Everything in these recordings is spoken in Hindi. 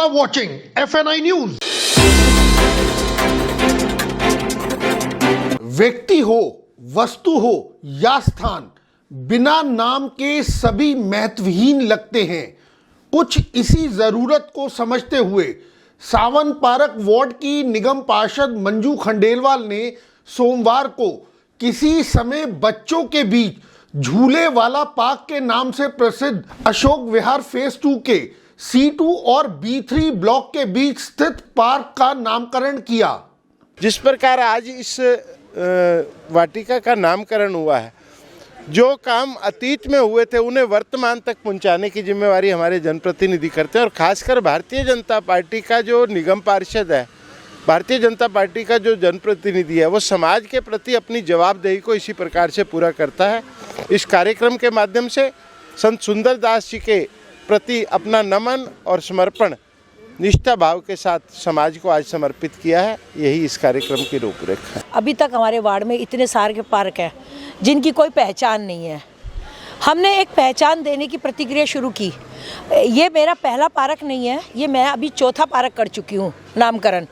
are watching FNI News. व्यक्ति हो, वस्तु हो या स्थान, बिना नाम के सभी महत्वहीन लगते हैं। कुछ इसी जरूरत को समझते हुए सावन पार्क वार्ड की निगम पार्षद मंजू खंडेलवाल ने सोमवार को किसी समय बच्चों के बीच झूले वाला पार्क के नाम से प्रसिद्ध अशोक विहार फेज 2 के C2 और B3 ब्लॉक के बीच स्थित पार्क का नामकरण किया। जिस प्रकार आज इस वाटिका का नामकरण हुआ है, जो काम अतीत में हुए थे उन्हें वर्तमान तक पहुंचाने की जिम्मेवारी हमारे जनप्रतिनिधि करते हैं। और खासकर भारतीय जनता पार्टी का जो निगम पार्षद है, भारतीय जनता पार्टी का जो जनप्रतिनिधि है, वो समाज के प्रति अपनी जवाबदेही को इसी प्रकार से पूरा करता है। इस कार्यक्रम के माध्यम से संत सुंदरदास जी के प्रति अपना नमन और समर्पण निष्ठा भाव के साथ समाज को आज समर्पित किया है। यही इस कार्यक्रम की रूपरेखा है। अभी तक हमारे वार्ड में इतने सारे पार्क हैं जिनकी कोई पहचान नहीं है। हमने एक पहचान देने की प्रतिक्रिया शुरू की। ये मेरा पहला पार्क नहीं है, ये मैं अभी चौथा पार्क कर चुकी हूँ नामकरण।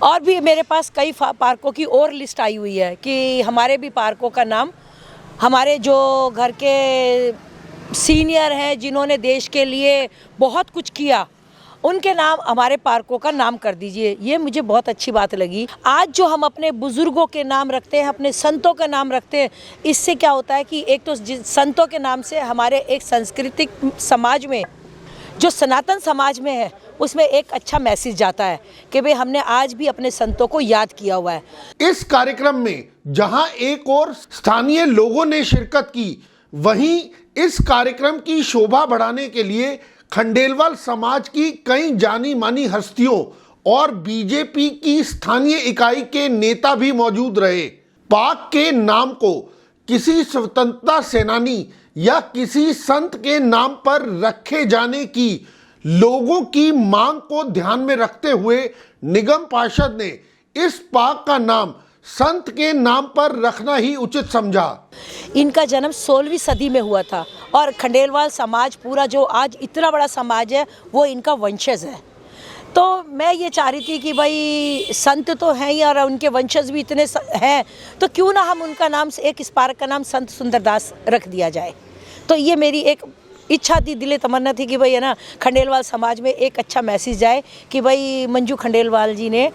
और भी मेरे पास कई पार्कों की और लिस्ट आई हुई है कि हमारे भी पार्कों का नाम, हमारे जो घर के सीनियर हैं जिन्होंने देश के लिए बहुत कुछ किया, उनके नाम हमारे पार्कों का नाम कर दीजिए। ये मुझे बहुत अच्छी बात लगी। आज जो हम अपने बुजुर्गों के नाम रखते हैं, अपने संतों का नाम रखते हैं, इससे क्या होता है कि एक तो संतों के नाम से हमारे एक सांस्कृतिक समाज में, जो सनातन समाज में है, उसमें एक अच्छा मैसेज जाता है कि भाई हमने आज भी अपने संतों को याद किया हुआ है। इस कार्यक्रम में जहां एक और स्थानीय लोगों ने शिरकत की, वहीं इस कार्यक्रम की शोभा बढ़ाने के लिए खंडेलवाल समाज की कई जानी मानी हस्तियों और बीजेपी की स्थानीय इकाई के नेता भी मौजूद रहे। पार्क के नाम को किसी स्वतंत्रता सेनानी या किसी संत के नाम पर रखे जाने की लोगों की मांग को ध्यान में रखते हुए निगम पार्षद ने इस पार्क का नाम संत के नाम पर रखना ही उचित समझा। इनका जन्म 16वीं सदी में हुआ था और खंडेलवाल समाज पूरा जो आज इतना बड़ा समाज है, वो इनका वंशज है। तो मैं ये चाह रही थी कि भाई संत तो हैं ही और उनके वंशज भी इतने हैं, तो क्यों ना हम उनका नाम, एक इस पार्क का नाम संत सुंदरदास रख दिया जाए। तो ये मेरी एक इच्छा थी, दिले तमन्ना थी कि भाई है ना, खंडेलवाल समाज में एक अच्छा मैसेज जाए कि भाई मंजू खंडेलवाल जी ने,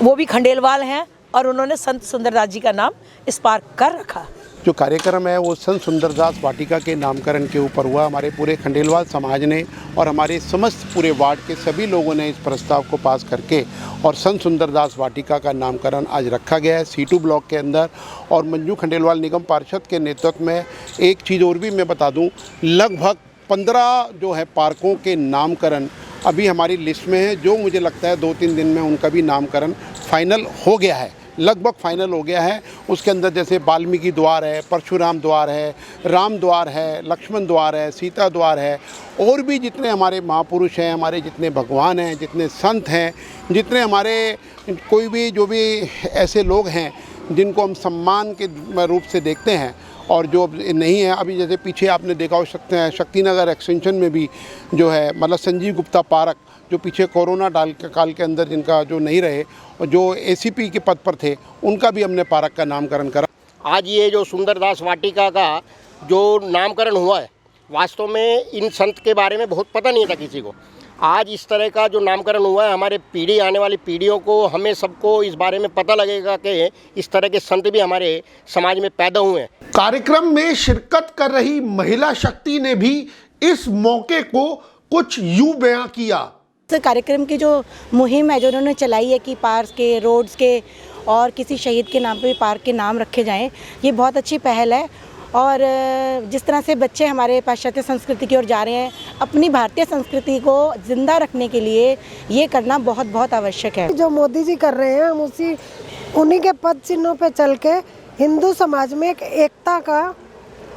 वो भी खंडेलवाल हैं और उन्होंने संत सुंदरदास जी का नाम इस पार्क का रखा। जो कार्यक्रम है वो संत सुंदरदास वाटिका के नामकरण के ऊपर हुआ। हमारे पूरे खंडेलवाल समाज ने और हमारे समस्त पूरे वार्ड के सभी लोगों ने इस प्रस्ताव को पास करके और संत सुंदरदास वाटिका का नामकरण आज रखा गया है C2 ब्लॉक के अंदर। और मंजू खंडेलवाल निगम पार्षद के नेतृत्व में एक चीज़ और भी मैं बता दूं, लगभग 15 जो है पार्कों के नामकरण अभी हमारी लिस्ट में है, जो मुझे लगता है 2-3 दिन में उनका भी नामकरण फाइनल हो गया है, लगभग फाइनल हो गया है। उसके अंदर जैसे वाल्मीकि द्वार है, परशुराम द्वार है, राम द्वार है, लक्ष्मण द्वार है, सीता द्वार है, और भी जितने हमारे महापुरुष हैं, हमारे जितने भगवान हैं, जितने संत हैं, जितने हमारे कोई भी जो भी ऐसे लोग हैं जिनको हम सम्मान के रूप से देखते हैं और जो नहीं है, अभी जैसे पीछे आपने देखा हो सकते हैं शक्तिनगर एक्सटेंशन में भी जो है, मतलब संजीव गुप्ता पार्क, जो पीछे कोरोना काल के अंदर जिनका जो नहीं रहे और जो ACP के पद पर थे, उनका भी हमने पार्क का नामकरण करा। आज ये जो सुंदरदास वाटिका का जो नामकरण हुआ है, वास्तव में इन संत के बारे में बहुत पता नहीं था किसी को। आज इस तरह का जो नामकरण हुआ है, हमारे पीढ़ी, आने वाली पीढ़ियों को, हमें सबको इस बारे में पता लगेगा कि इस तरह के संत भी हमारे समाज में पैदा हुए हैं। कार्यक्रम में शिरकत कर रही महिला शक्ति ने भी इस मौके को कुछ यूं बयां किया। कार्यक्रम की जो मुहिम है जो उन्होंने चलाई है कि पार्क के, रोड्स के और किसी शहीद के नाम पे भी पार्क के नाम रखे जाएं, ये बहुत अच्छी पहल है। और जिस तरह से बच्चे हमारे पाश्चात्य संस्कृति की ओर जा रहे हैं, अपनी भारतीय संस्कृति को जिंदा रखने के लिए ये करना बहुत बहुत आवश्यक है। जो मोदी जी कर रहे हैं, हम उन्हीं के पद चिन्हों पे चल के हिंदू समाज में एक एकता का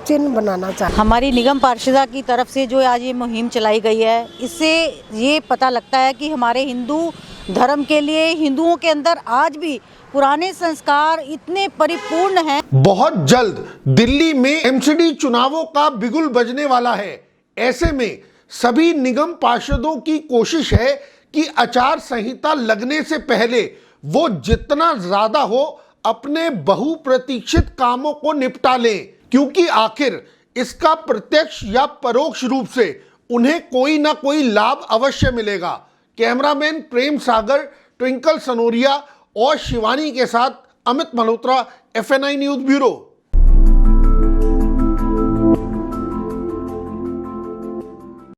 चिन्ह बनाना चाहिए। हमारी निगम पार्षदा की तरफ से जो आज ये मुहिम चलाई गई है, इससे ये पता लगता है कि हमारे हिंदू धर्म के लिए हिंदुओं के अंदर आज भी पुराने संस्कार इतने परिपूर्ण हैं। बहुत जल्द दिल्ली में MCD चुनावों का बिगुल बजने वाला है। ऐसे में सभी निगम पार्षदों की कोशिश है कि आचार संहिता लगने से पहले वो जितना ज्यादा हो अपने बहुप्रतीक्षित कामों को निपटा लें, क्योंकि आखिर इसका प्रत्यक्ष या परोक्ष रूप से उन्हें कोई ना कोई लाभ अवश्य मिलेगा। कैमरामैन प्रेम सागर, ट्विंकल सनोरिया और शिवानी के साथ Amit Malhotra, FNI news bureau.